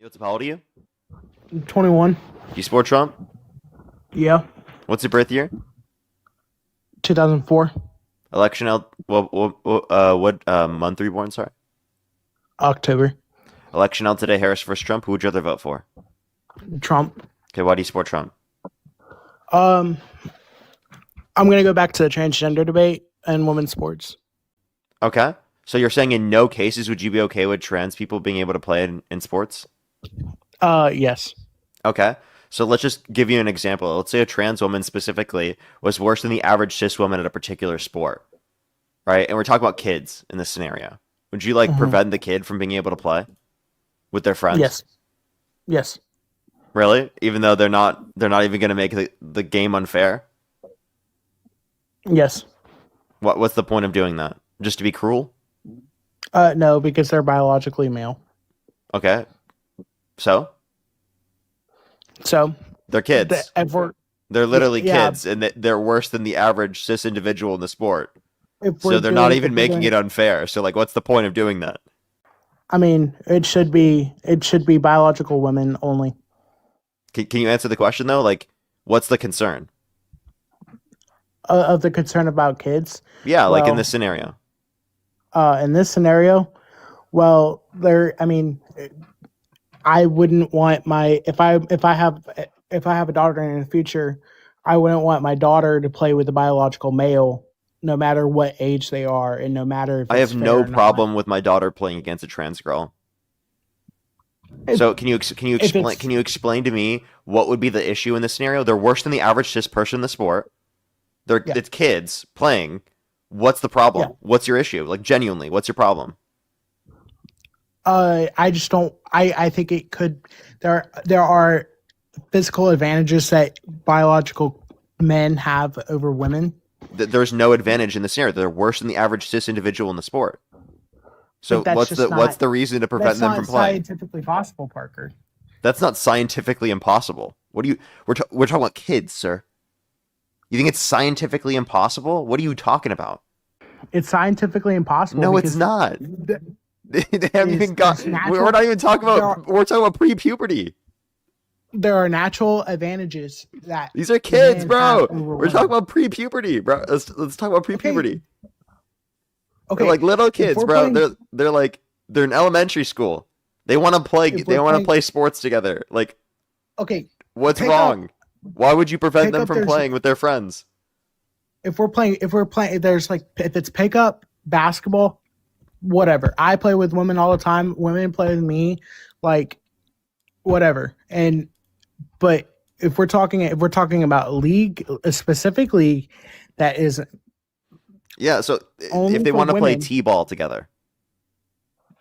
What's up? How old are you? 21. Do you support Trump? Yeah. What's your birth year? 2004. Election out. What month were you born? Sorry. October. Election out today. Harris versus Trump. Who would you rather vote for? Trump. Okay. Why do you support Trump? I'm gonna go back to the transgender debate and women's sports. Okay. So you're saying in no cases would you be okay with trans people being able to play in sports? Yes. Okay. So let's just give you an example. Let's say a trans woman specifically was worse than the average cis woman at a particular sport, right? And we're talking about kids in this scenario. Would you prevent the kid from being able to play with their friends? Yes. Yes. Really? Even though they're not even going to make the game unfair? Yes. What's the point of doing that? Just to be cruel? No, because they're biologically male. Okay. So they're kids. They're literally kids, and they're worse than the average cis individual in the sport. So they're not even making it unfair. So what's the point of doing that? I mean, it should be biological women only. Can you answer the question though? What's the concern? Of the concern about kids? Yeah, in this scenario. In this scenario, well, I wouldn't want if I have a daughter in the future, I wouldn't want my daughter to play with a biological male, no matter what age they are, and no matter if I have no problem with my daughter playing against a trans girl. So can you explain to me what would be the issue in this scenario? They're worse than the average cis person in the sport. It's kids playing. What's the problem? Yeah. What's your issue? Genuinely, what's your problem? I just don't. I think it could. There are physical advantages that biological men have over women. There's no advantage in the scenario. They're worse than the average cis individual in the sport. So what's the reason to prevent them from playing? That's not scientifically possible, Parker. That's not scientifically impossible. We're talking about kids, sir. You think it's scientifically impossible? What are you talking about? It's scientifically impossible. No, it's not. They haven't even got. We're not even talking about. We're talking about pre-puberty. There are natural advantages that these are kids, bro. We're talking about pre-puberty, bro. Let's talk about pre-puberty. Okay. They're little kids, bro. They're in elementary school. They want to play. They want to play sports together. Okay. What's wrong? Why would you prevent them from playing with their friends? If we're playing, there's if it's pickup, basketball, whatever. I play with women all the time. Women play with me, whatever. But if we're talking about league, a specific league that is. Yeah. So if they want to play t-ball together,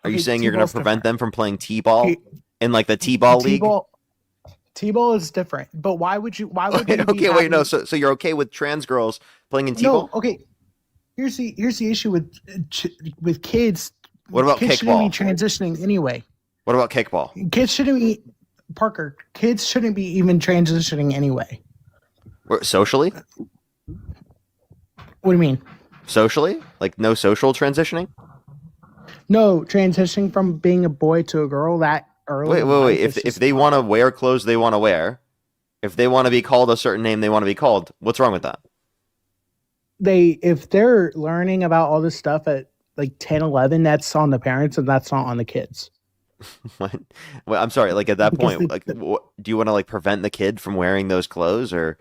are you saying you're going to prevent them from playing t-ball in the t-ball league? T-ball is different, but why would you? Why would no. So you're okay with trans girls playing in t-ball? No, okay. Here's the issue with kids. What about kids kickball? Shouldn't be transitioning anyway. What about kickball? Kids shouldn't be Parker. Kids shouldn't be even transitioning anyway. Socially? What do you mean? Socially? No social transitioning? No, transitioning from being a boy to a girl that early. Wait. If they want to wear clothes they want to wear, if they want to be called a certain name they want to be called, what's wrong with that? If they're learning about all this stuff at 10, 11, that's on the parents and that's not on the kids. What? Well, I'm sorry. At that point, do you want to prevent the kid from wearing those clothes, or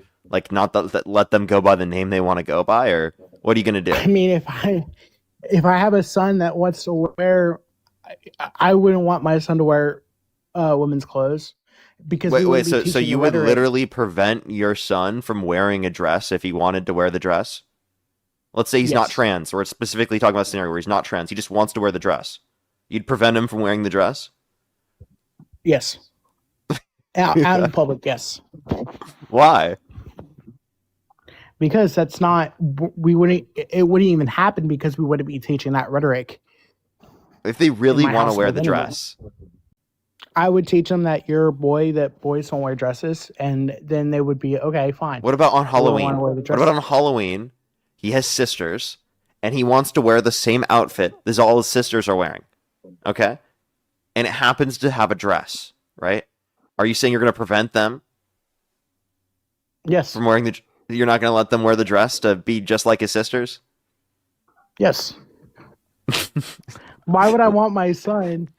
not let them go by the name they want to go by, or what are you gonna do? I mean, if I have a son that wants to wear, I wouldn't want my son to wear women's clothes because wait. So you would literally prevent your son from wearing a dress if he wanted to wear the dress? Let's say he's not trans. We're specifically talking about a scenario where he's not trans. He just wants to wear the dress. You'd prevent him from wearing the dress? Yes. Out in public, yes. Why? Because that's not. It wouldn't even happen because we wouldn't be teaching that rhetoric. If they really want to wear the dress. I would teach them that you're a boy, that boys don't wear dresses, and then they would be, okay, fine. What about on Halloween? What about on Halloween? He has sisters, and he wants to wear the same outfit as all his sisters are wearing, okay? And it happens to have a dress, right? Are you saying you're going to prevent them Yes. from wearing the? You're not going to let them wear the dress to be just like his sisters? Yes. Why would I want my son?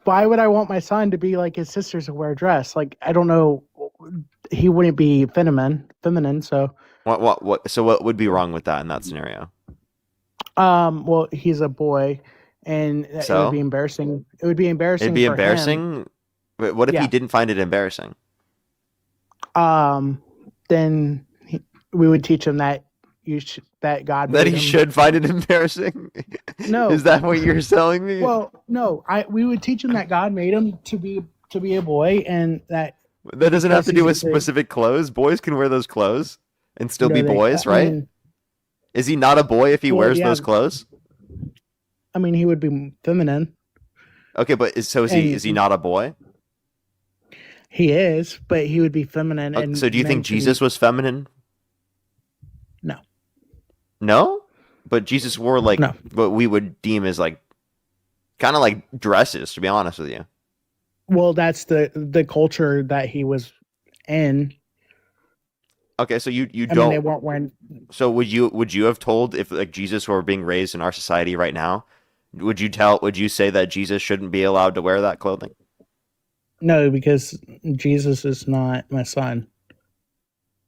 Why would I want my son to be like his sisters and wear a dress? Like, I don't know. He wouldn't be feminine. So, What? So what would be wrong with that in that scenario? well, he's a boy, and it would be So embarrassing. It would be it'd embarrassing be for him. embarrassing. But what if he Yeah. didn't find it embarrassing? Then we would teach him that that God That made he him. should find it embarrassing? No. Is that what you're telling me? Well, no. We would teach him that God made him to be a boy, and that That doesn't have because to do with he's a, specific clothes. Boys can wear those clothes and still be they. boys, I right? mean, Is he not a boy if he well, wears yeah. those clothes? I mean, he would be feminine. Okay, but is he not a boy? He is, but he would be feminine. And So do you think Jesus was feminine? No. No? But Jesus wore like No. what we would deem as like kind of like dresses, to be honest with you. Well, that's the culture that he was in. Okay, so you I don't. mean, they weren't wearing. So would you have told if like Jesus were being raised in our society right now? Would you say that Jesus shouldn't be allowed to wear that clothing? No, because Jesus is not my son.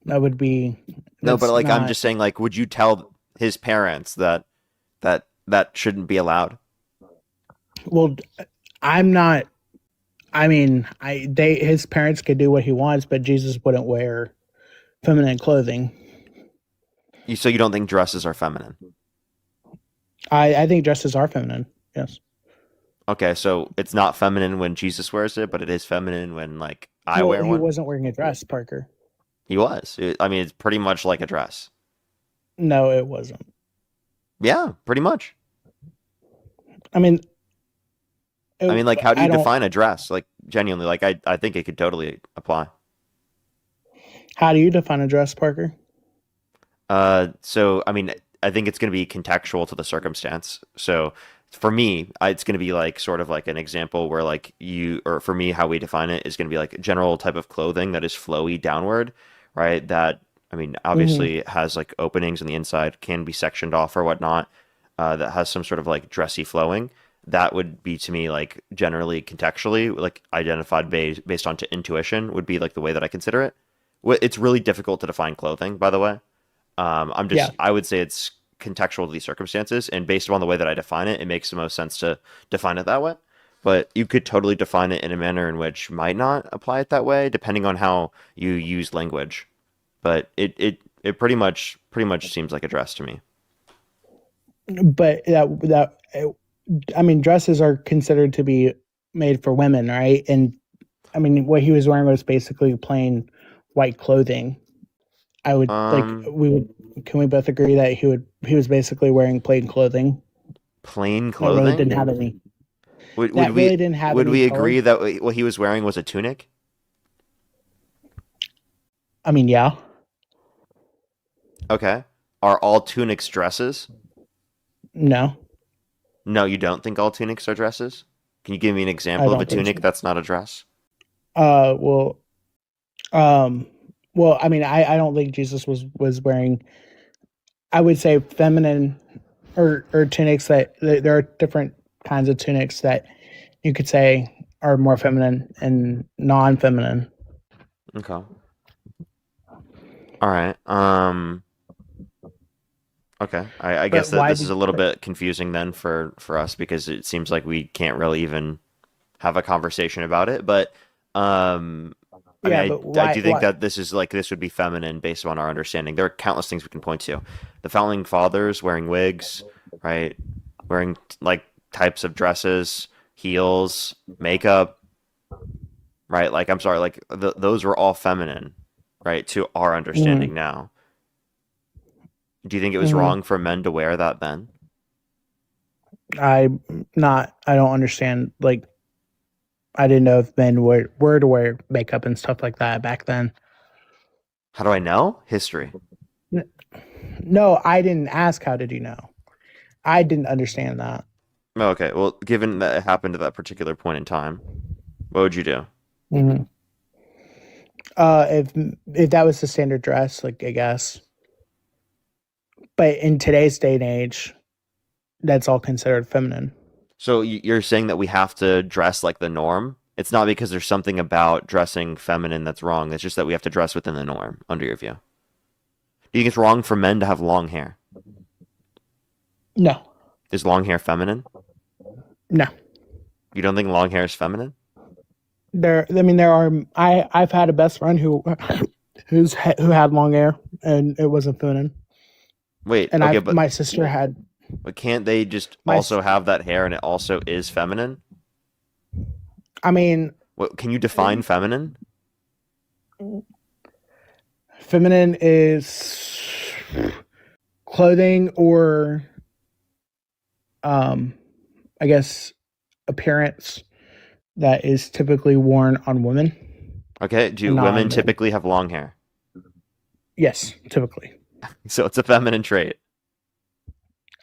That would be. No, but like I'm not, just saying, like, would you tell his parents that shouldn't be allowed? Well, I'm not. I mean, his parents could do what he wants, but Jesus wouldn't wear feminine clothing. So you don't think dresses are feminine? I think dresses are feminine. Yes. Okay, so it's not feminine when Jesus wears it, but it is feminine when like I Well, wear he one. wasn't wearing a dress, Parker. He was. I mean, it's pretty much like a dress. No, it wasn't. Yeah, pretty much. I mean, Like, how do I you don't. define a dress? Like, genuinely, like, I think it could totally apply. How do you define a dress, Parker? So I mean, I think it's going to be contextual to the circumstance. So for me, it's going to be like sort of like an example where like or for me, how we define it is going to be like a general type of clothing that is flowy downward, right? That I mean, obviously has like openings on the inside, can be sectioned off or whatnot. That has some sort of like dressy flowing. That would be to me like generally contextually like identified based on intuition would be like the way that I consider it. It's really difficult to define clothing, by the way. Yeah. I would say it's contextual to these circumstances, and based upon the way that I define it, it makes the most sense to define it that way. But you could totally define it in a manner in which might not apply it that way, depending on how you use language. But it pretty much seems like a dress to me. But I mean, dresses are considered to be made for women, right? And I mean, what he was wearing was basically plain white clothing. I would like Um, we would. Can we both agree that he was basically wearing plain clothing Plain that really didn't clothing? have any Would that really we didn't have would any we color? agree that what he was wearing was a tunic? I mean, yeah. Okay. Are all tunics dresses? No, No, you don't think all tunics are dresses? Can you give me an I example of a don't think tunic so. that's not a dress? Well, um, well, I mean, I don't think Jesus was wearing. I would say feminine or tunics there are different kinds of tunics that you could say are more feminine and non-feminine. Okay. All right. Okay. I guess But that why this is did? a little bit confusing then for us because it seems like we can't really even have a conversation about it. But um, I mean, Yeah, but I why? do think that this would be feminine based on our understanding. There are countless things we can point to. The founding fathers wearing wigs, right? Wearing like types of dresses, heels, makeup, right? Like I'm sorry, like those were all feminine, right? To our Mm, understanding now. Do you think it was mm, wrong for men to wear that then? I not. I don't understand. Like, I didn't know if men were to wear makeup and stuff like that back then. How do I know? History. No, I didn't ask how did you know. I didn't understand that. Okay, well, given that it happened at that particular point in time, what would you do? Hmm. If that was the standard dress, like I guess. But in today's day and age, that's all considered feminine. So you're saying that we have to dress like the norm? It's not because there's something about dressing feminine that's wrong. It's just that we have to dress within the norm, under your view. Do you think it's wrong for men to have long hair? No, Is long hair feminine? no. You don't think long hair is feminine? I mean, there are. I've had a best friend who had long hair, and it wasn't feminine. Wait, And okay, my sister had but can't they just my. also have that hair and it also is feminine? I mean, What can you define feminine? feminine is clothing or, um, I guess, appearance that is typically worn on women Okay, do and not women on men. typically have long hair? Yes, typically. So it's a feminine trait.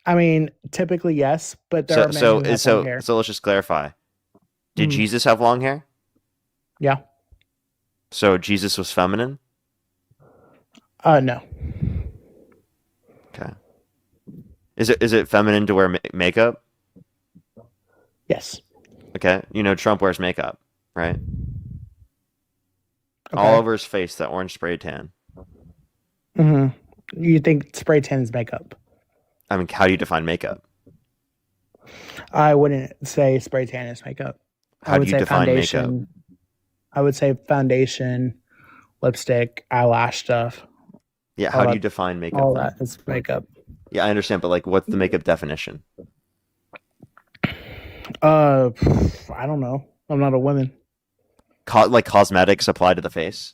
I mean, typically yes, but there So are men so who have long so hair. so let's just clarify. Did Mm, Jesus have long hair? yeah. So Jesus was feminine? No. Okay. Is it feminine to wear makeup? Yes. Okay. You know Trump wears makeup, right? All Okay. over his face, that orange spray tan. Hmm. You think spray tan is makeup? I mean, how do you define makeup? I wouldn't say spray tan is makeup. I How do would you say define makeup? foundation. I would say foundation, lipstick, eyelash stuff. Yeah, All how do you that. define makeup All then? that is makeup. Yeah, I understand, but like, what's the makeup definition? Uh, I don't know. I'm not a woman. Like cosmetics applied to the face,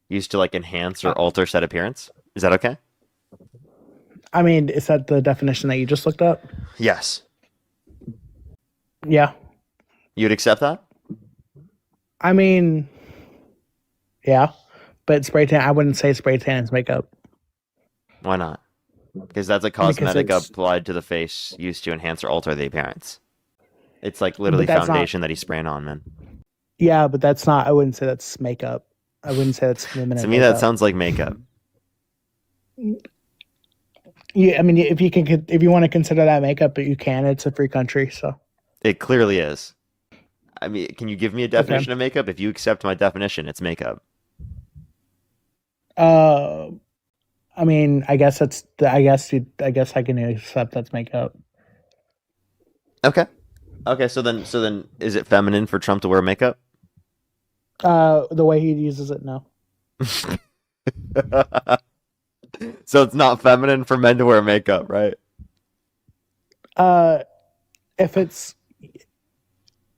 used to like enhance or Uh, alter set appearance. Is that okay? I mean, is that the definition that you just looked up? Yes. Yeah. You'd accept that? I mean, yeah. But spray tan, I wouldn't say spray tan is makeup Why not? Because that's a because cosmetic applied to the face used to enhance or alter the appearance. It's like literally but that's not, foundation that he's spraying on, man. yeah, but that's not, I wouldn't say that's makeup. I wouldn't say that's To feminine me, that makeup. sounds like makeup. Yeah, I mean, if you want to consider that makeup, but you can. It's a free country, so It clearly is. I mean, can you give me a okay. definition of makeup? If you accept my definition, it's makeup. Uh, I mean, I guess I can accept that's makeup. Okay. Okay, so then is it feminine for Trump to wear makeup? The way he uses it, no. So it's not feminine for men to wear makeup, right? Uh, if it's,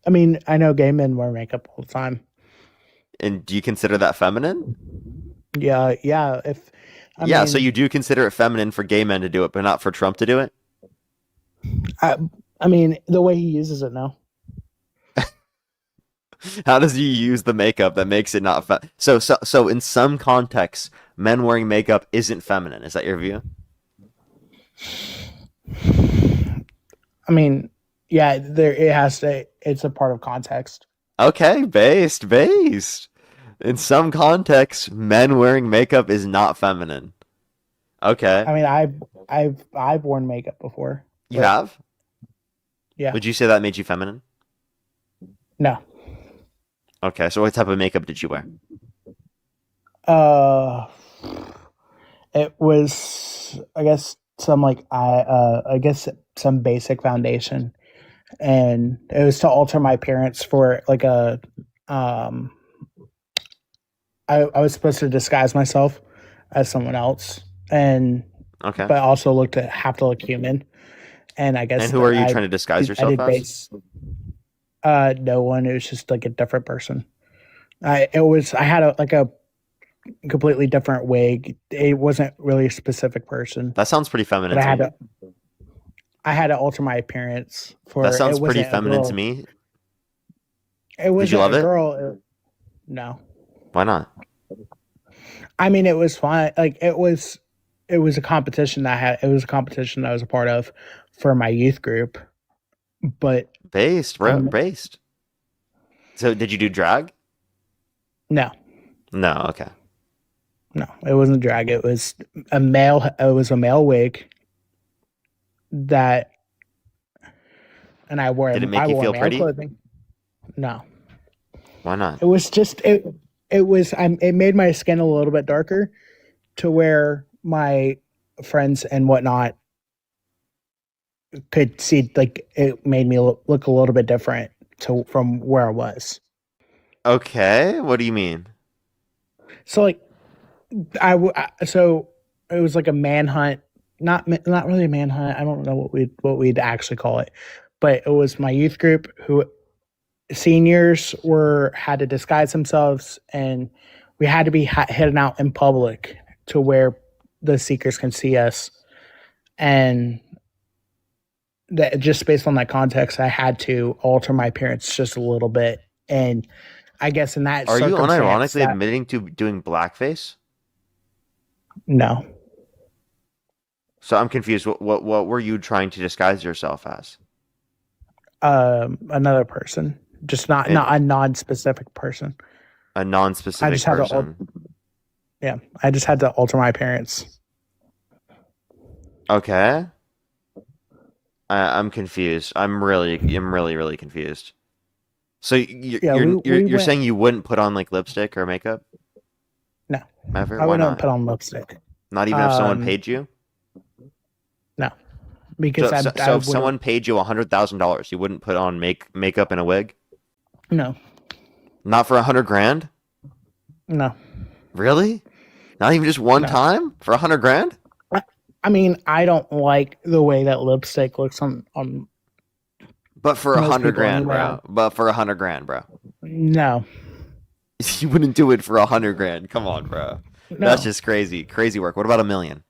I mean, I know gay men wear makeup all the time. And do you consider that feminine? Yeah, yeah. If, I Yeah, so mean, you do consider it feminine for gay men to do it, but not for Trump to do it? I, I mean, the way he uses it, no. How does he use the makeup that makes it not so in some contexts, men wearing makeup isn't feminine. Is that your view? I mean, yeah, there it has to. It's a part of context. Okay, based. In some contexts, men wearing makeup is not feminine. Okay. I mean, I've worn makeup before, You but have? yeah, Would you say that made you feminine? no. Okay, so what type of makeup did you wear? Uh, it was, I guess, I guess some basic foundation, and it was to alter my appearance for like a, um, I was supposed to disguise myself as someone else, and Okay. but also have to look human, and I And guess who are you trying to disguise I yourself did as? base, no one. It was just like a different person. I had a completely different wig. It wasn't really a specific person, That sounds pretty but feminine to me. I had to alter my appearance That for sounds it pretty wasn't a feminine to girl. me. It Did you wasn't love a it? girl. No, Why not? I mean it was fine. Like it was. it was a competition that I had. It was a competition that I was a part of for my youth group. But Based, bro. um, Based. So did you do drag? no, No. Okay. no, it wasn't drag. It was a male. It was a male wig that, and Did it I make you wore feel male pretty? clothing. No, Why not? it was just it. It was. It made my skin a little bit darker to where my friends and whatnot could see. Like it made me look a little bit different to from where I was. Okay. What do you mean? So like so it was like a manhunt, not really a manhunt. I don't know what we'd actually call it, but it was my youth group who seniors were had to disguise themselves, and we had to be hidden out in public to where the seekers can see us, and that just based on that context, I had to alter my appearance just a little bit, and I guess in that Are you circumstance, unironically that admitting to doing blackface? no, So I'm confused. What were you trying to disguise yourself as? another person, just And not a non-specific person. a I non-specific just had to person. yeah, I just had to alter my appearance. Okay. I'm confused. I'm really confused. So Yeah, we you're went. saying you wouldn't put on like lipstick or makeup No, ever? I Why wouldn't not? put on lipstick. Not even if someone Um, paid you? no, because So I so if would someone paid you $100,000, you wouldn't put on makeup and a wig? no, Not for 100 grand? no, Really? Not even just one no. time for 100 grand? I mean, I don't like the way that lipstick looks on But for a most hundred people grand, anyway. bro. But for 100 grand, bro. No, You wouldn't do it for 100 grand. Come on, bro. That's no, just crazy. Crazy work. What about 1 million?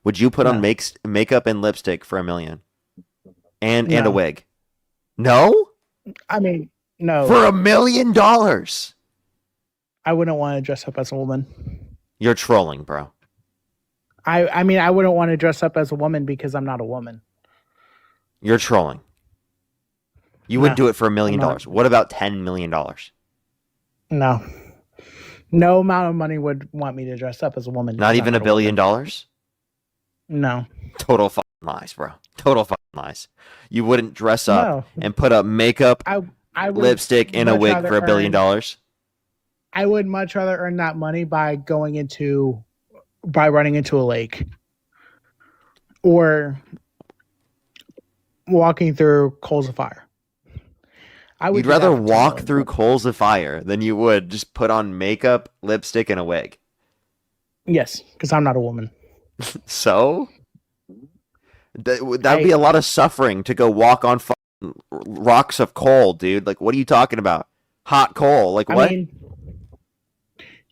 Would you put on no, makeup and lipstick for 1 million? And a no. wig? No? I mean, no. For $1 million? I wouldn't want to dress up as a woman. You're trolling, bro. I mean, I wouldn't want to dress up as a woman because I'm not a woman. You're trolling. You No, wouldn't do it for $1 I'm million. not. What about $10 million? No, no amount of money would want me to dress up as a woman Not because I'm even not $1 a billion? woman. No, Total fucking lies, bro. Total fucking lies. You wouldn't dress up no. and put up makeup, I would lipstick, and a much wig rather for $1 billion? I would much rather earn that money by running into a lake or walking through coals of fire. I would You'd do that rather for 10 walk million. through coals of fire than you would just put on makeup, lipstick, and a wig. Yes, because I'm not a woman. So that would be I a lot of suffering to go walk on rocks of coal, dude. Like, what are you talking about? Hot coal? Like I what? mean,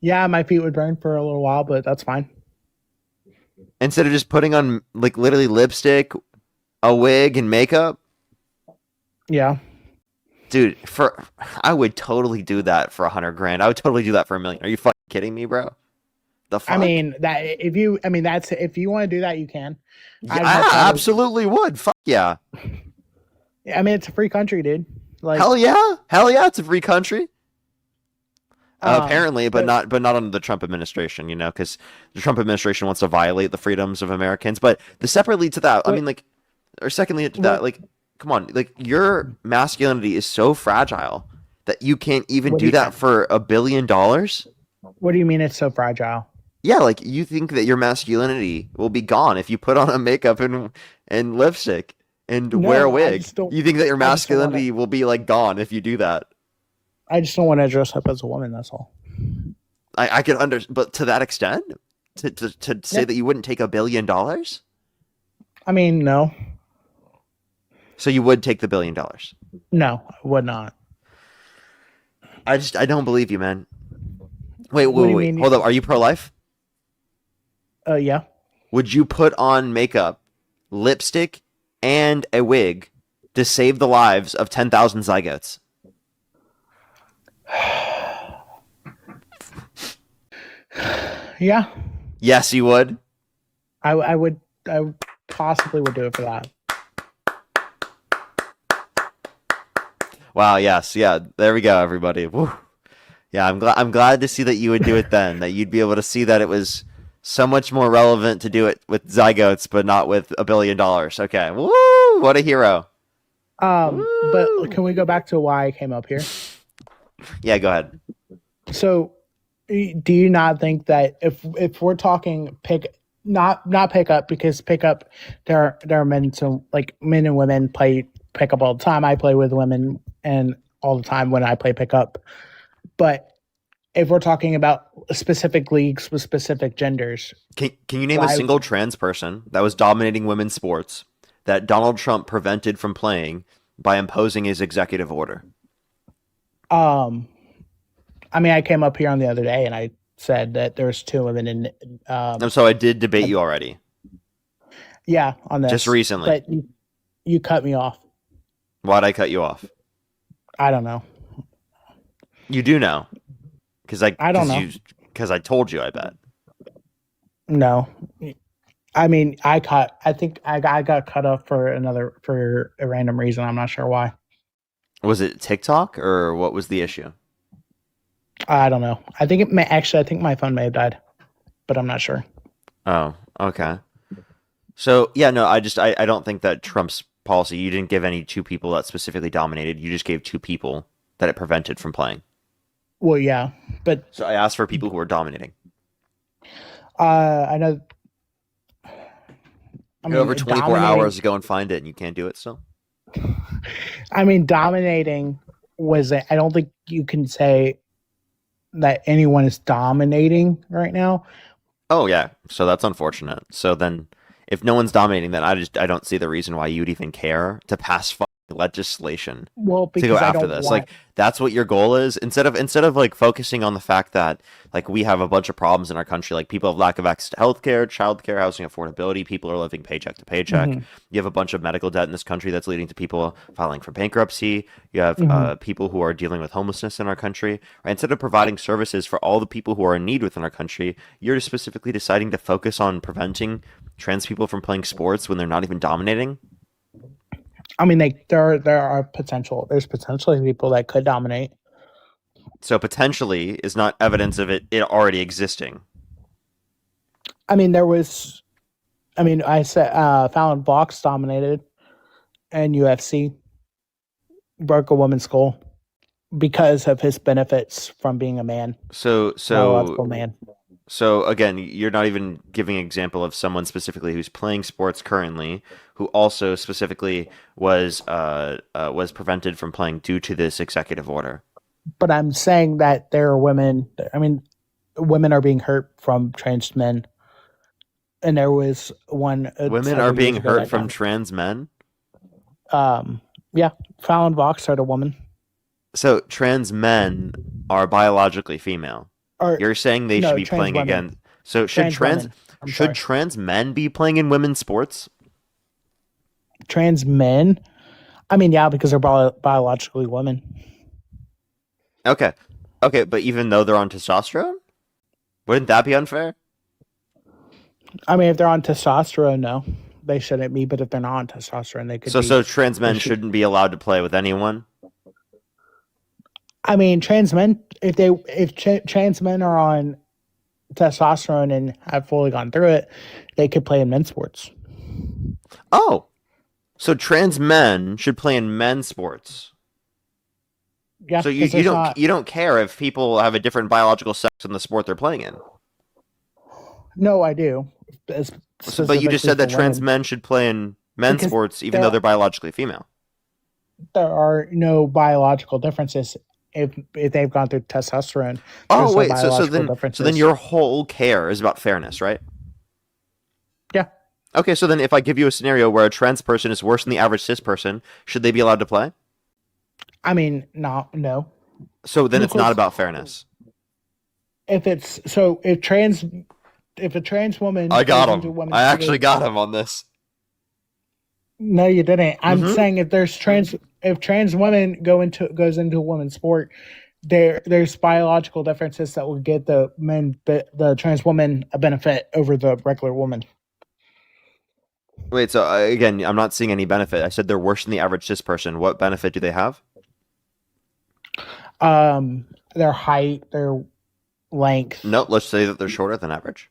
yeah, my feet would burn for a little while, but that's fine. Instead of just putting on like literally lipstick, a wig, and makeup, Yeah. dude. I would totally do that for 100 grand. I would totally do that for 1 million. Are you fucking kidding me, bro? The I fuck? mean that if you I mean that's if you want to do that you can. Yeah, I'd much I rather absolutely would. Fuck yeah. I mean it's a free country, dude. Like Hell yeah. Hell yeah. It's a free country. Apparently, but but not under the Trump administration, because the Trump administration wants to violate the freedoms of Americans. But the separately to that, I what mean, like, or secondly to that, what like, come on, like, your masculinity is so fragile that you can't even what do do you that for $1 billion. what do you mean it's so fragile? Yeah, like you think that your masculinity will be gone if you put on a makeup and lipstick and wear a No, wig. You think that your I just don't want to masculinity will be like gone if you do that. I just don't want to dress up as a woman, that's all. I can but to that extent, to say Yeah. that you wouldn't take $1 billion, I mean, no. so you would take the $1 billion. No, I would not. I don't believe you, man. Wait, What do you wait, mean? hold up. Are you pro-life? Yeah. Would you put on makeup, lipstick, and a wig to save the lives of 10,000 zygotes? Yeah. Yes, you would. I would I possibly would do it for that. Wow, yes, yeah. There we go, everybody. Woo. Yeah, I'm glad to see that you would do it then, that you'd be able to see that it was so much more relevant to do it with zygotes, but not with $1 billion. Okay. Woo! What a hero. But Woo! can we go back to why I came up here? Yeah, go ahead. So, do you not think that if we're talking not pickup, because pickup, there are men, so like men and women play pickup all the time. I play with women and all the time when I play pickup. But if we're talking about specific leagues with specific genders, Can you name a why? single trans person that was dominating women's sports that Donald Trump prevented from playing by imposing his executive order? Um, I mean, I came up here on the other day and I said that there's two women in. And so I did debate you already, Yeah, on just this, recently. but you cut me off. Why'd I cut you off? I don't know. You do know, because I I don't because know. you because I told you. I bet. No, I mean, I think I got cut off for a random reason. I'm not sure why. Was it TikTok or what was the issue? I don't know. I think it may actually. I think my phone may have died, but I'm not sure. Oh, okay. So yeah, no, I don't think that Trump's policy. You didn't give any two people that specifically dominated. You just gave two people that it prevented from playing. Well, yeah, but So I asked for people who were dominating. I know. I You had over mean, 24 hours to go and find it, and you can't do it still. dominating was. I don't think you can say that anyone is dominating right now. Oh yeah, so that's unfortunate. So then, if no one's dominating, then I don't see the reason why you'd even care to pass legislation Well, to go because I after don't this. want. Like that's what your goal is. Instead of like focusing on the fact that like we have a bunch of problems in our country, like people have lack of access to healthcare, childcare, housing affordability, people are living paycheck to paycheck. Mhm, You have a bunch of medical debt in this country that's leading to people filing for bankruptcy. You have mhm. people who are dealing with homelessness in our country. Right? Instead of providing services for all the people who are in need within our country, you're specifically deciding to focus on preventing trans people from playing sports when they're not even dominating. I mean, there are potential. There's potentially people that could dominate. So potentially is not evidence of it already existing. I mean, there was. I mean, I said Fallon Vox dominated, and UFC broke a woman's skull because of his benefits from being a man, So so biological man. so again, you're not even giving an example of someone specifically who's playing sports currently, who also specifically was prevented from playing due to this executive order. But I'm saying that there are women. I mean, women are being hurt from trans men, and there was one Women are several being years ago hurt that from got. trans men. Yeah, Fallon Vox hurt a woman, So trans men are biologically female. or You're saying they should no, be trans playing women. again. So Trans women. I'm should sorry, trans men be playing in women's sports? trans men. I mean, yeah, because they're biologically women. Okay. Okay, but even though they're on testosterone? Wouldn't that be unfair? I mean, if they're on testosterone, no, they shouldn't be. But if they're not on testosterone, they could be. So trans They men should. shouldn't be allowed to play with anyone? I mean, trans men. If trans men are on testosterone and have fully gone through it, they could play in men's sports. Oh, so trans men should play in men's sports. Yeah, So because there's not. you don't care if people have a different biological sex in the sport they're playing in. No, I do. But you just Specifically said for that trans women, men should play in men's because sports even though there they're biologically female. there are no biological differences. If they've gone through testosterone, Oh there's no wait, biological so then differences. your whole care is about fairness, right? Yeah, Okay, so then if I give you a scenario where a trans person is worse than the average cis person, should they be allowed to play? I mean, no, So then it's not because about fairness. if it's so if a trans woman I got goes into him. I women's actually sport, got him on this. no, you didn't. I'm Mm-hmm. saying if trans women goes into a women's sport, there's biological differences that will get the trans woman a benefit over the regular woman. Wait, so again, I'm not seeing any benefit. I said they're worse than the average cis person. What benefit do they have? Their height, their length. No, let's say that they're shorter than average.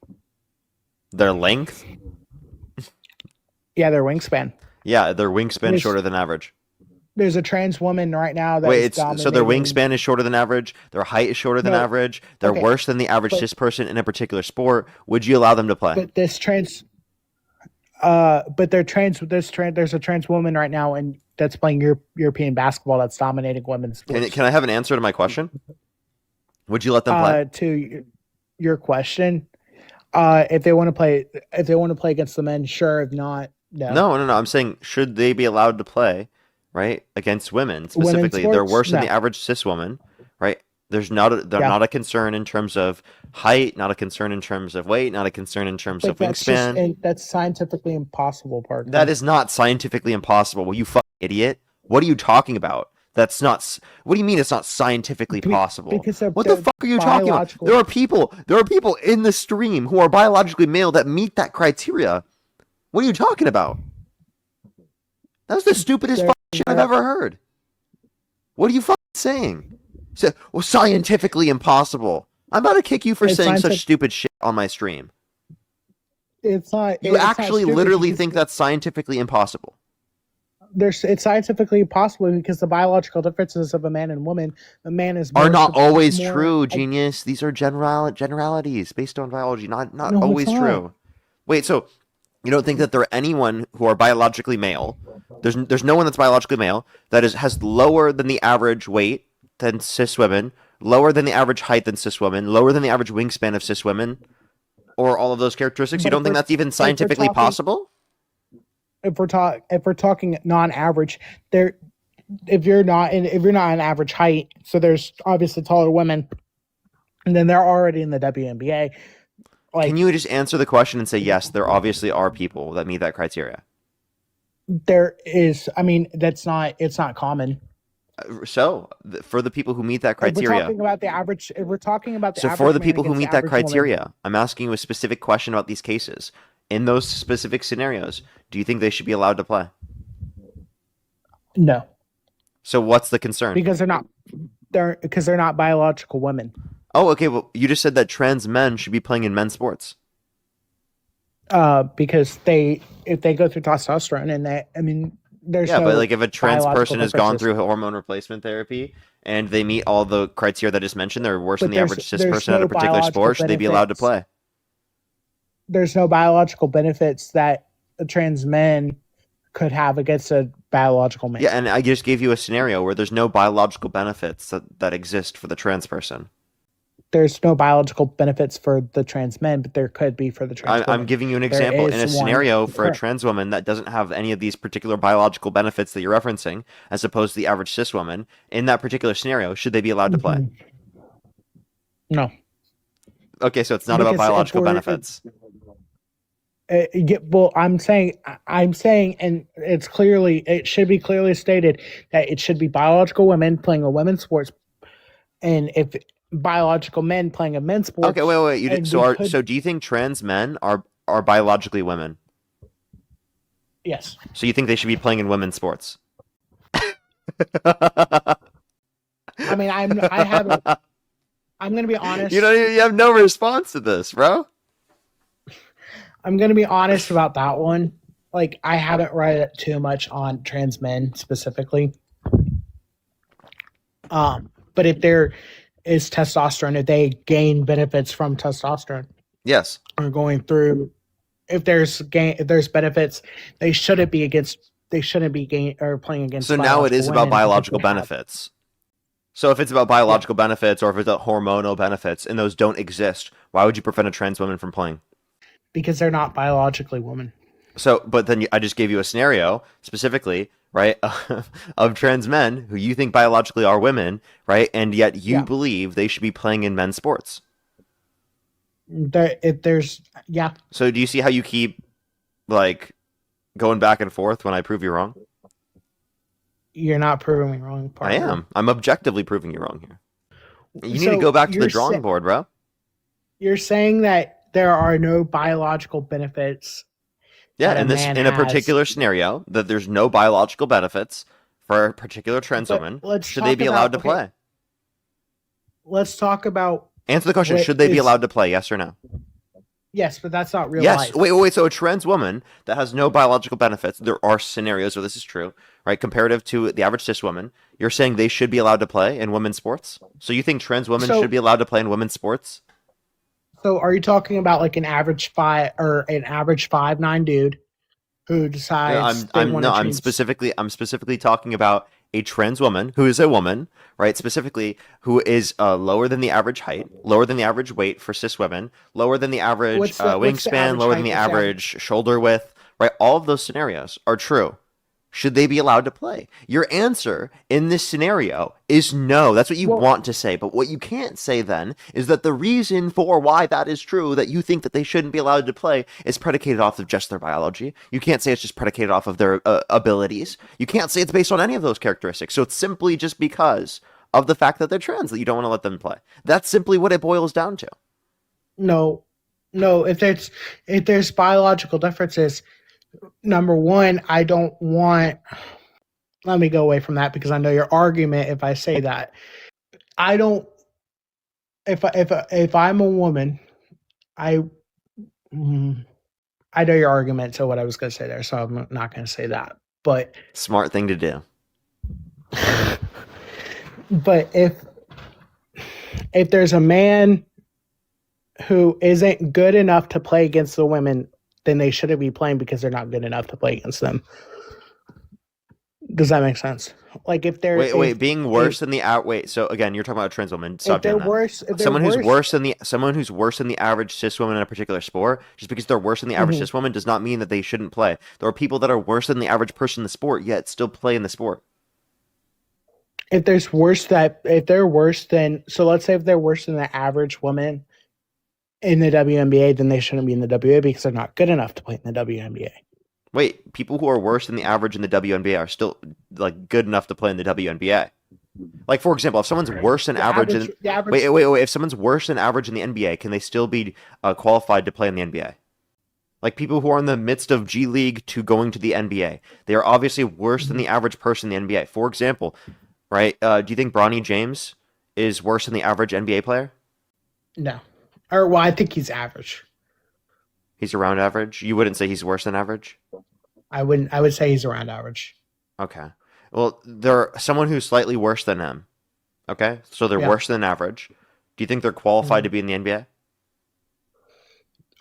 Their length? Yeah, their wingspan. Yeah, their wingspan There's shorter than average. there's a trans woman right now that Wait, is it's so their dominating. wingspan is shorter than average, their height is shorter than No, average, they're okay, worse than the average but cis person in a particular sport. Would you allow them to play? but this trans but there's a trans woman right now and that's playing European basketball that's dominating women's sports. Can I have an answer to my question? Would you let them play? To your question, if they want to play against the men, sure. If not, no. No. I'm saying should they be allowed to play, right, against women Women's specifically? They're sports, worse than the no. average cis woman, right? They're Yeah, not a concern in terms of height, not a concern in terms of weight, not a concern in terms but of wingspan. that's scientifically impossible, That partner. is not scientifically impossible. Well, you fucking idiot. What are you talking about? That's not. What do you mean it's not scientifically possible? Because What the they're fuck are you talking about? biological. There are people in the stream who are biologically male that meet that criteria. What are you talking about? That's the stupidest They're, fucking shit I've they're ever heard. What are you fucking saying? Well, scientifically impossible. I'm about to kick you for it's saying such scientific. stupid shit on my stream. It's not. You It's not actually stupid literally because think that's scientifically impossible. it's scientifically possible because the biological differences of a man and woman. A man is Are more not always more. true, genius. These are generalities based on biology, not No, it's always not. true. Wait, so you don't think that there are anyone who are biologically male? There's no one that's biologically male that has lower than the average weight than cis women, lower than the average height than cis women, lower than the average wingspan of cis women, or all of those characteristics? You But don't think that's even if we're scientifically talking possible? if we're talking non-average, there if you're not an average height, so there's obviously taller women, and then they're already in the WNBA. Can Like you just answer the question and say yes? There obviously are people that meet that criteria. there is, I mean, it's not common. So, for the people who meet that If we're criteria, talking about the average, if we're talking about the so for average the man people who against the meet that average woman, criteria, I'm asking you a specific question about these cases. In those specific scenarios, do you think they should be allowed to play? no, So what's the concern? because they're not biological women. Oh, okay. Well, you just said that trans men should be playing in men's sports. Because if they go through testosterone and that, I mean, there's Yeah, but no like if a trans biological person has gone differences. through hormone replacement therapy and they meet all the criteria that I just mentioned, they're worse than But the average cis there's person at a no particular biological sport. Should they be allowed to benefits. play? There's no biological benefits that a trans man could have against a biological man. Yeah, and I just gave you a scenario where there's no biological benefits that exist for the trans person. There's no biological benefits for the trans men, but there could be for the trans I'm women. giving you an There example in a is one scenario for a current. trans woman that doesn't have any of these particular biological benefits that you're referencing, as opposed to the average cis woman. In that particular scenario, should they be allowed to play? No, Okay, so it's not about because biological benefits. well, I'm saying, and it should be clearly stated that it should be biological women playing a women's sports, and if biological men playing a men's sports. Okay, wait. And we could, So do you think trans men are biologically women? yes. So you think they should be playing in women's sports? I mean, I haven't. I'm gonna be honest. You have no response to this, bro. I'm gonna be honest about that one. Like, I haven't read too much on trans men specifically. But if there is testosterone, if they gain benefits from testosterone, Yes. or going through, if there's benefits, they shouldn't be playing against. So now it is about women because biological they have- benefits. So if it's about biological benefits or if it's about hormonal benefits and those don't exist, why would you prevent a trans woman from playing? because they're not biologically women. So, but then I just gave you a scenario specifically, right, of trans men who you think biologically are women, right, and yet you Yeah. believe they should be playing in men's sports. If there's, yeah, So do you see how you keep, like, going back and forth when I prove you wrong? you're not proving me wrong. I Partner. am. I'm objectively proving you wrong here. You need So to go back to the you're drawing board, bro. You're saying that there are no biological benefits Yeah, that a man in a has. particular scenario that there's no biological benefits for a particular trans But woman, let's should they talk be allowed about, to okay, play? let's talk about Answer the question, what should they be is, allowed to play? Yes or no? yes, but that's not real Yes. life. Wait. So a trans woman that has no biological benefits, there are scenarios where this is true, right? Comparative to the average cis woman, you're saying they should be allowed to play in women's sports? So you think trans women should So be allowed to play in women's sports? so are you talking about like an average 5'9" dude who No, decides they want to change? I'm specifically talking about a trans woman who is a woman, right? Specifically, who is lower than the average height, lower than the average weight for cis women, lower than the average What's the wingspan, average lower than height? the What's the average average? shoulder width, right? All of those scenarios are true. Should they be allowed to play? Your answer in this scenario is no. That's what you Well, want to say. But what you can't say then is that the reason for why that is true, that you think that they shouldn't be allowed to play, is predicated off of just their biology. You can't say it's just predicated off of their abilities. You can't say it's based on any of those characteristics. So it's simply just because of the fact that they're trans that you don't want to let them play. That's simply what it boils down to. no, no. If there's biological differences, number one, I don't want. Let me go away from that because I know your argument. If I say that, I don't. If I'm a woman, I mm, I know your argument to what I was going to say there, so I'm not going to say that. But Smart thing to do. but if there's a man who isn't good enough to play against the women, then they shouldn't be playing because they're not good enough to play against them. Does that make sense? Like if they're Wait, being worse than the out. Wait, so again, you're talking about a trans woman. Stop doing that. if they're worse, Someone who's worse than the average cis woman in a particular sport, just because they're worse than the average mhm. cis woman does not mean that they shouldn't play. There are people that are worse than the average person in the sport yet still play in the sport. If they're worse than, so let's say if they're worse than the average woman in the WNBA, then they shouldn't be in the WNBA because they're not good enough to play in the WNBA. Wait, people who are worse than the average in the WNBA are still like good enough to play in the WNBA. Like for example, if someone's worse than average in The average, if someone's worse than average in the NBA, can they still be qualified to play in the NBA? Like people who are in the midst of G League to going to the NBA, they are obviously worse than the average person in the NBA. For example, right? Do you think Bronny James is worse than the average NBA player? no, or well, I think he's average. He's around average. You wouldn't say he's worse than average? I wouldn't. I would say he's around average. Okay. Well, they're someone who's slightly worse than him. Okay? So they're Yeah. worse than average. Do you think they're qualified to be in the NBA?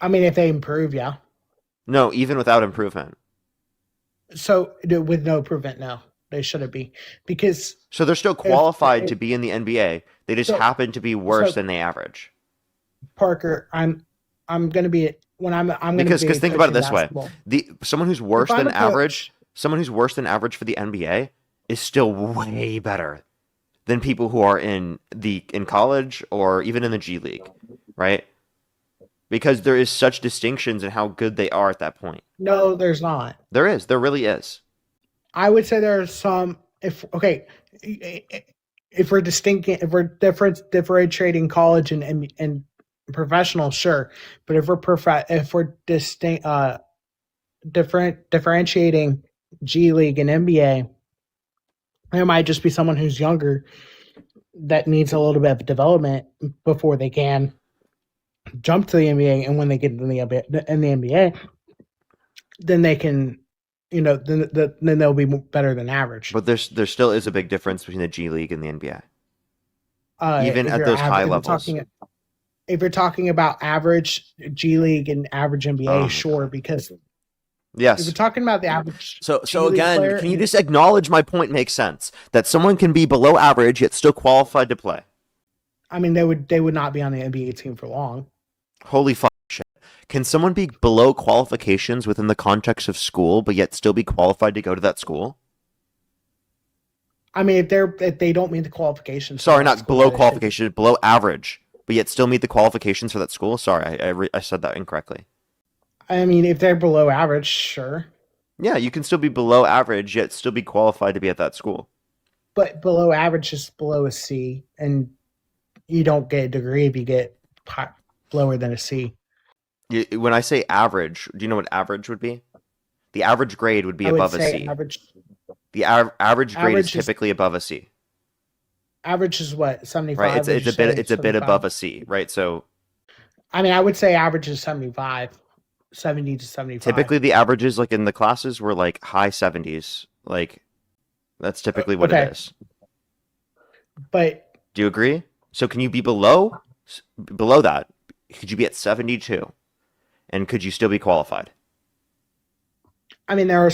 I mean, if they improve, yeah. No, even without improvement. So with no improvement, no, they shouldn't be because So they're still qualified to be in the NBA. They just so happen to be worse so than the average. Parker, I'm gonna be when I'm gonna Because be a think coach about it in this way. basketball. Someone who's If worse I'm than a average, coach, someone who's worse than average for the NBA is still way better than people who are in college or even in the G League, right? Because there is such distinctions in how good they are at that point. no, there's not. There is. There really is. I would say there are some. If okay, if we're differentiating college and professional, sure. But if we're differentiating G League and NBA, there might just be someone who's younger that needs a little bit of development before they can jump to the NBA, and when they get in the NBA, then they can, then they'll be better than average. But there still is a big difference between the G League and the NBA, even If at you're those high average, levels. if you're talking about average G League and average Oh NBA, my sure, God. because if you're Yes. talking about the average G So League again, player, can you just acknowledge my point makes sense that someone can be below average yet still qualified to play? I mean, they would not be on the NBA team for long. Holy fuck shit. Can someone be below qualifications within the context of school but yet still be qualified to go to that school? I mean, if they don't meet the qualifications for Sorry, that not school, below yeah, they should be. qualification, below average, but yet still meet the qualifications for that school? Sorry, I said that incorrectly. I mean, if they're below average, sure, Yeah, you can still be below average yet still be qualified to be at that school. but below average is below a C, and you don't get a degree if you get lower than a C. When I say average, do you know what average would be? The average grade would be I would above a say C. average. The average grade is Average is typically above a C, average is what, right? 75? It's Would it's you a bit say it's a bit above 75? a C, right? So I mean, I would say average is 75, 70 to 75. typically the averages like in the classes were like high 70s. Like that's typically what it Okay, is. but Do you agree? So can you be below that? Could you be at 72? And could you still be qualified? I mean, there are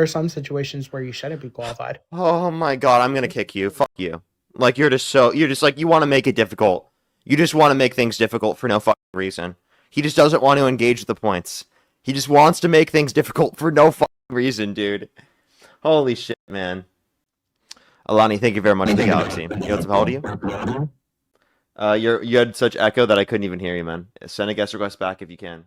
some situations where you shouldn't be qualified. Oh my god, I'm gonna kick you. Fuck you. Like you're just like you want to make it difficult. You just want to make things difficult for no fucking reason. He just doesn't want to engage the points. He just wants to make things difficult for no fucking reason, dude. Holy shit, man. Alani, thank you very much for the galaxy. You what's up? How old are you? You had such echo that I couldn't even hear you, man. Send a guest request back if you can.